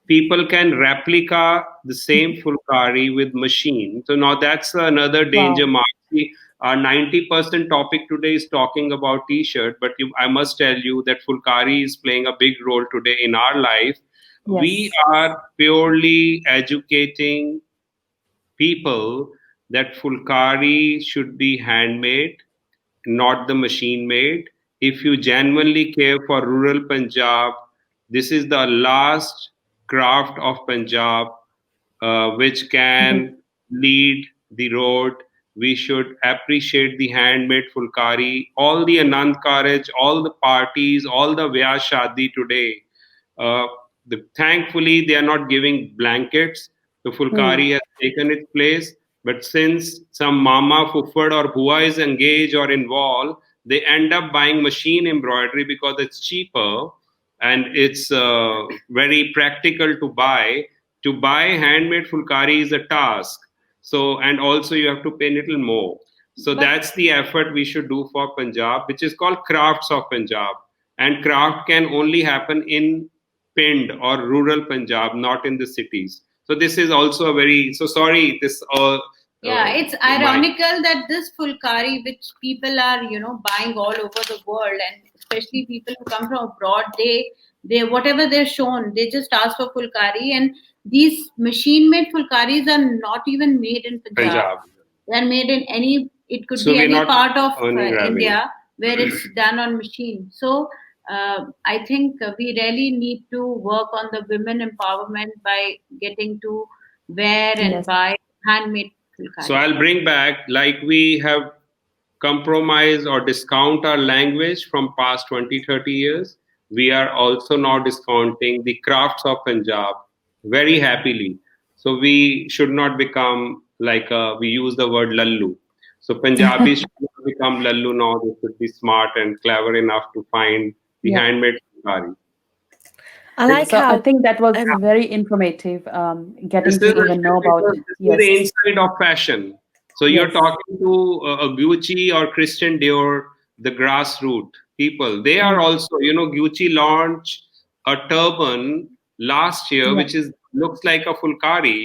People can replica the same Fulcari with machine. So now that's another danger Wow. mark. See, our 90% topic today is talking about t-shirt, but I must tell you that Fulcari is playing a big role today in our life. We Yes. are purely educating people that Fulcari should be handmade, not the machine made. If you genuinely care for rural Punjab, this is the last craft of Punjab which Mhm. can lead the road. We should appreciate the handmade Fulkari, all the Anand Karaj, all the parties, all the Vyah Shadi today. Uh, Thankfully, they are not giving blankets. The Hmm. Fulkari has taken its place. But since some mama, fuffad, or bhua is engaged or involved, they end up buying machine embroidery because it's cheaper and it's very practical to buy. To buy handmade Fulkari is a task. So, and also you have to pay a little more. So But that's the effort we should do for Punjab, which is called Crafts of Punjab. And craft can only happen in pinned or rural Punjab, not in the cities. So this is also a very, so sorry, this yeah, it's my ironical that this Fulkari, which people are, buying all over the world, and especially people who come from abroad, they whatever they're shown, they just ask for Fulkari, and these machine-made Fulkaris are not even made in Punjab. Punjab. They're made in any, it could So be we're any not part of earning revenue. India where it's done on machine. So I think we really need to work on the women empowerment by getting to wear and Yes. buy handmade Fulkari. So I'll bring back, like we have compromised or discount our language from past 20, 30 years, we are also now discounting the crafts of Punjab very happily. So we should not become like, we use the word lallu. So Punjabis should not become lallu now. They should be smart and clever enough to find the Yeah. handmade Fulkari. I like So I how think that was um, very informative, This getting is to even know about. this is the Yes. inside of fashion. So you're Yes. talking to a Gucci or Christian Dior, the grassroots people. They are Mm. also, Gucci launched a turban last year, Yeah. which is looks like a Fulkari.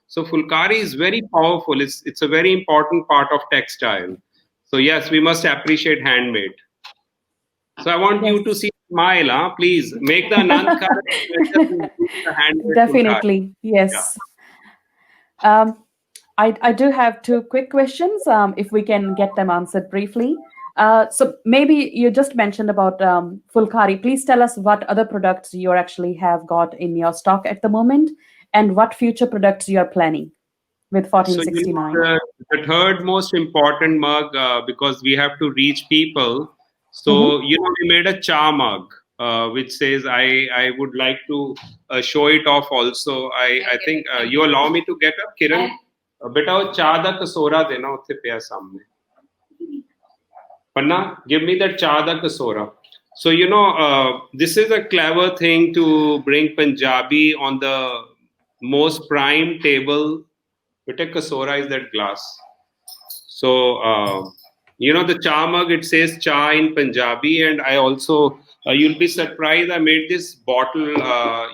So Fulkari is very powerful. It's a very important part of textile. So yes, we must appreciate handmade. So I want you to Yes. see smile, huh? Please make the Anand Karaj the handmade Fulkari. Definitely. Yeah. Yes. I do have two quick questions, if we can get them answered briefly. So maybe you just mentioned about Fulkari. Please tell us what other products you actually have got in your stock at the moment, and what future products you are planning with So 1469. the third most important mug, because we have to reach people. Mm-hmm. So we made a cha mug, which says I would like to show it off also. I think you allow me to get up, Kiran. बेटा वो चाह दा कसोरा देना उत्थे पिया सामने. Panna, give me that cha da kasora. So this is a clever thing to bring Punjabi on the most prime table. Beta kasora is that glass. So, the cha mug, it says cha in Punjabi, and I also, you'll be surprised, I made this bottle,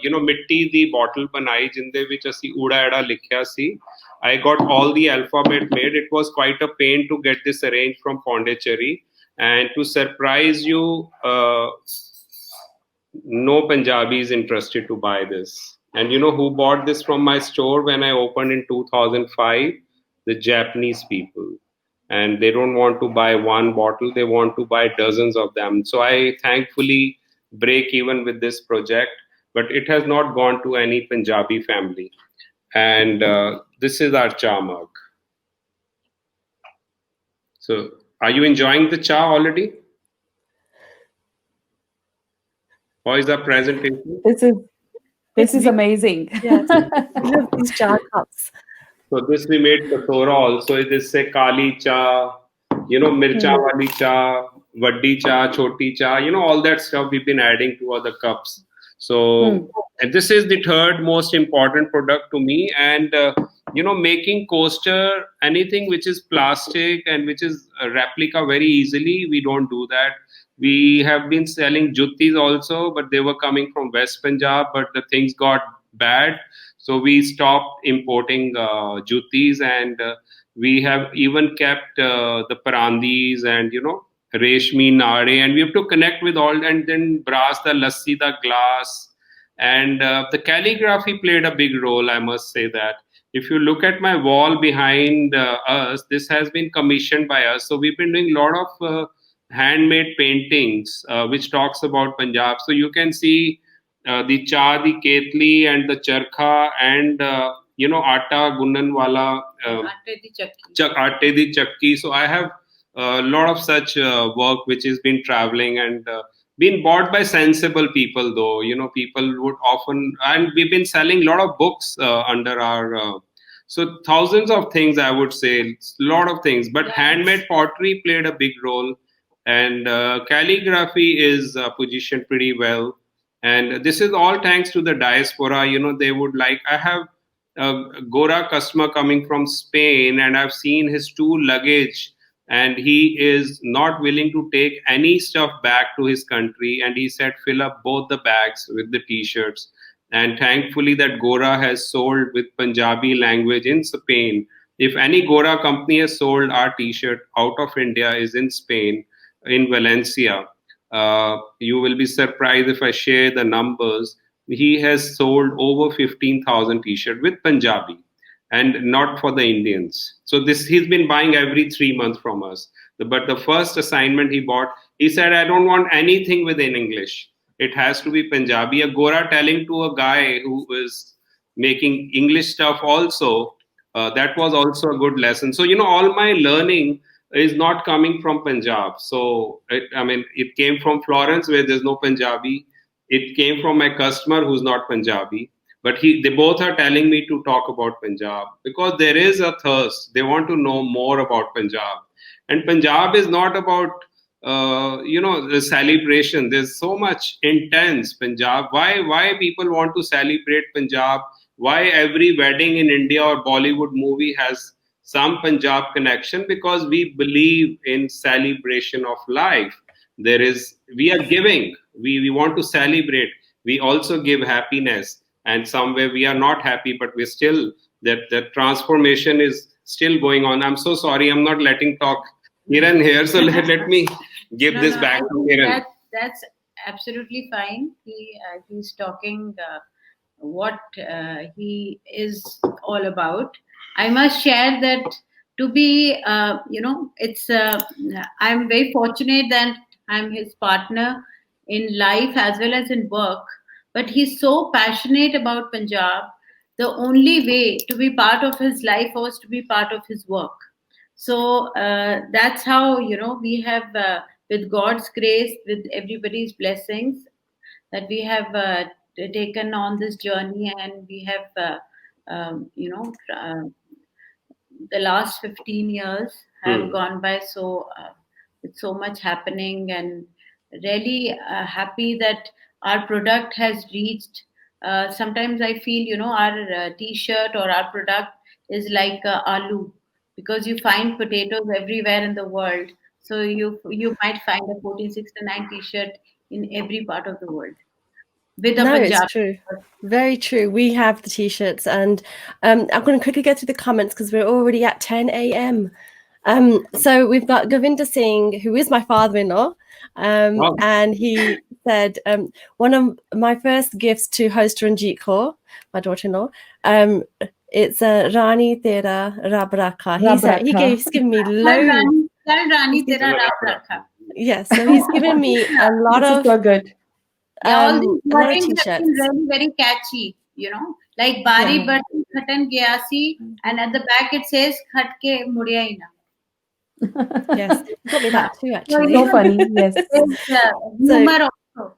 mitti the bottle banai, jinde vich asi uda eda likhya si. I got all the alphabet made. It was quite a pain to get this arranged from Pondicherry. And to surprise you, no Punjabi is interested to buy this. And you know who bought this from my store when I opened in 2005? The Japanese people. And they don't want to buy one bottle, they want to buy dozens of them. So I thankfully break even with this project, but it has not gone to any Punjabi family. And this is our cha mug. So are you enjoying the cha already? Or is that presentation? This is amazing. yes, I love these jar cups. So this we made kasora also. It is say kali cha, mircha wali cha, vaddi cha, choti cha, all that stuff we've been adding to other cups. So, and this is the third most important product to me. And, making coaster, anything which is plastic and which is a replica very easily, we don't do that. We have been selling Jyotis also, but they were coming from West Punjab, but the things got bad. So we stopped importing Jyotis, and we have even kept the Parandis and, Reshmi, Nare, and we have to connect with all, and then brass, the lassi, the glass, and the calligraphy played a big role, I must say that. If you look at my wall behind us, this has been commissioned by us. So we've been doing a lot of handmade paintings, which talks about Punjab. So you can see the cha, the ketli, and the charkha, and atta gunnan wala, atte di chakki. So I have a lot of such work which has been traveling and been bought by sensible people, though. People would often, and we've been selling a lot of books under our. So thousands of things, I would say, a lot of things. But handmade pottery played a big role, and calligraphy is positioned pretty well. And this is all thanks to the diaspora. They would like. I have a Gora customer coming from Spain, and I've seen his two luggage, and he is not willing to take any stuff back to his country. And he said, fill up both the bags with the T-shirts. And thankfully, that Gora has sold with Punjabi language in Spain. If any Gora company has sold our T-shirt out of India, is in Spain, in Valencia. You will be surprised if I share the numbers. He has sold over 15,000 T-shirts with Punjabi, and not for the Indians. So he's been buying every 3 months from us. But the first assignment he bought, he said, I don't want anything within English. It has to be Punjabi. A Gora telling to a guy who is making English stuff also, that was also a good lesson. So, all my learning is not coming from Punjab. So, it came from Florence, where there's no Punjabi. It came from my customer who's not Punjabi. But they both are telling me to talk about Punjab, because there is a thirst. They want to know more about Punjab. And Punjab is not about, the celebration. There's so much intense Punjab. Why people want to celebrate Punjab? Why every wedding in India or Bollywood movie has some Punjab connection? Because we believe in celebration of life. We are giving. We want to celebrate. We also give happiness. And somewhere we are not happy, but we're still, that transformation is still going on. I'm so sorry, I'm not letting talk Kiran here. So let me give this back to Kiran. That's absolutely fine. He's talking what he is all about. I must share that to be, it's, I'm very fortunate that I'm his partner in life as well as in work. But he's so passionate about Punjab. The only way to be part of his life was to be part of his work. So that's how, we have, with God's grace, with everybody's blessings, that we have taken on this journey. And we have, the last 15 years have gone by with so much happening, and really happy that our product has reached. Sometimes I feel, our T-shirt or our product is like aloo, because you find potatoes everywhere in the world. So you might find a 1469 T-shirt in every part of the world. It's true. Very true. We have the T-shirts, and I'm going to quickly go through the comments because we're already at 10 a.m. So we've got Harinder Singh, who is my father-in-law, and he said, one of my first gifts to host Ranjit Kaur, my daughter-in-law, it's Rani Tera Rab Rakha. He's given me loads. Rani Tera Rab Rakha. Yes, so he's given me a lot of. So good. All these wordings have been really very catchy, like Bari Bati Khatan Gyasi, and at the back it says Khatke Muryaina. Yes, got me that too, actually. So funny, yes. Humor also.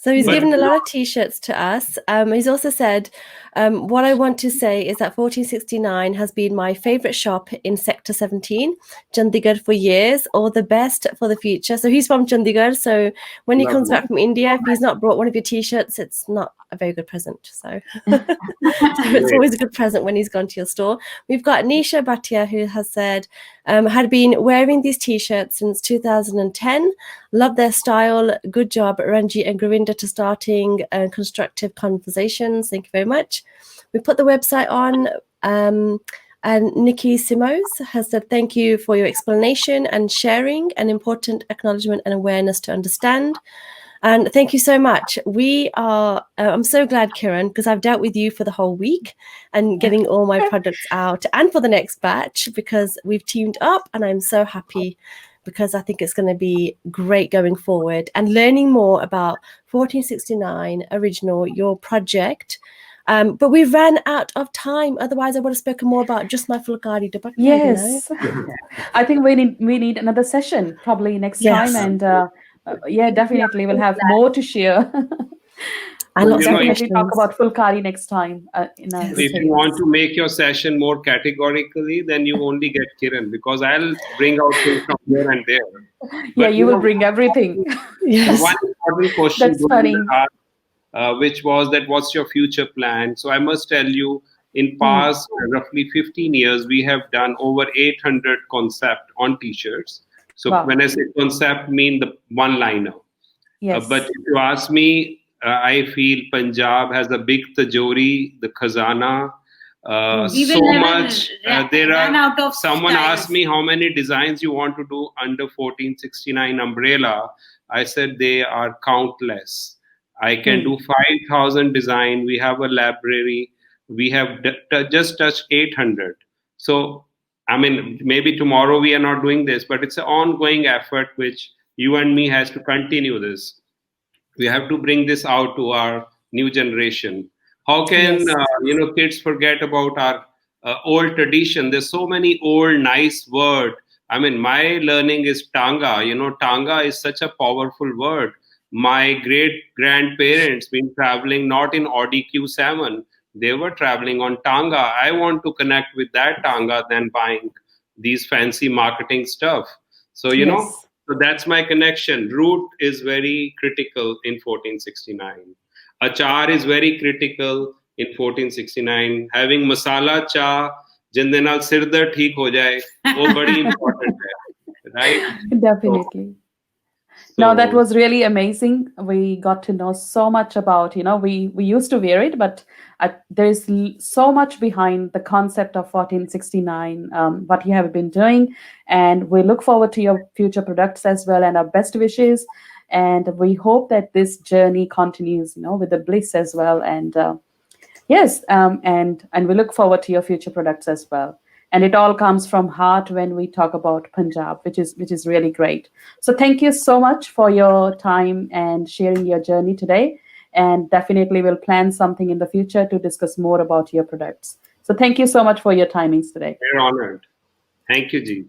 So he's But given a lot of T-shirts to us. He's also said, what I want to say is that 1469 has been my favourite shop in Sector 17, Chandigarh, for years. All the best for the future. So he's from Chandigarh. So when he comes back from India, if he's not brought one of your T-shirts, it's not a very good present. So, so it's always a good present when he's gone to your store. We've got Nisha Bhatia, who has said, had been wearing these T-shirts since 2010. Love their style. Good job, Ranji and Govinda, to starting constructive conversations. Thank you very much. We put the website on, and Nikki Simos has said, thank you for your explanation and sharing, an important acknowledgement and awareness to understand. And thank you so much. We are, I'm so glad, Kiran, because I've dealt with you for the whole week and getting all my products out, and for the next batch, because we've teamed up, and I'm so happy because I think it's going to be great going forward and learning more about 1469 original, your project. But we ran out of time. Otherwise, I would have spoken more about just my Fulcari dupatta. Yes, I think we need another session probably next time, and yeah, definitely we'll have more to share. And We'll lots of definitely talk questions. about Fulcari next time. If you want to make your session more categorically, then you only get Kiran, because I'll bring out things from here and there. Yeah, But you will bring everything. Yes. one important question That's funny. asked, which was that what's your future plan? So I must tell you, in past roughly 15 years, we have done over 800 concept on T-shirts. So Wow. when I say concept, mean the one-liner. Yes. But if you ask me, I feel Punjab has a big tajori, the khazana, so much. There are. Someone asked me how many designs you want to do under 1469 umbrella. I said they are countless. I can do 5,000 design. We have a library. We have just touched 800. So, I mean, maybe tomorrow we are not doing this, but it's an ongoing effort which you and me has to continue this. We have to bring this out to our new generation. How can kids forget about our old tradition? There's so many old nice word. I mean, my learning is tanga. Tanga is such a powerful word. My great grandparents been traveling not in Audi Q7. They were traveling on tanga. I want to connect with that tanga than buying these fancy marketing stuff. So so that's my connection. Root is very critical in 1469. Achar is very critical in 1469. Having masala cha, जिंदे नाल सिर दर्द ठीक हो जाए, वो बड़ी important है, right? Definitely. No, that was really amazing. We got to know so much about, we used to wear it, but there is so much behind the concept of 1469, what you have been doing. And we look forward to your future products as well, and our best wishes. And we hope that this journey continues, with the bliss as well. And yes, and we look forward to your future products as well. And it all comes from heart when we talk about Punjab, which is really great. So thank you so much for your time and sharing your journey today. And definitely we'll plan something in the future to discuss more about your products. So thank you so much for your timings today. We're honored. Thank you, Ji.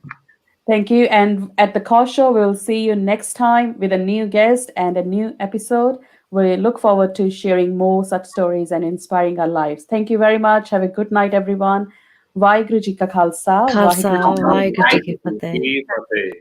Thank you. And at the Kaur Show, we'll see you next time with a new guest and a new episode. We look forward to sharing more such stories and inspiring our lives. Thank you very much. Have a good night, everyone. Vaheguru Ji Ka Khalsa, Khalsa, Vaheguru Ji Ki Fateh.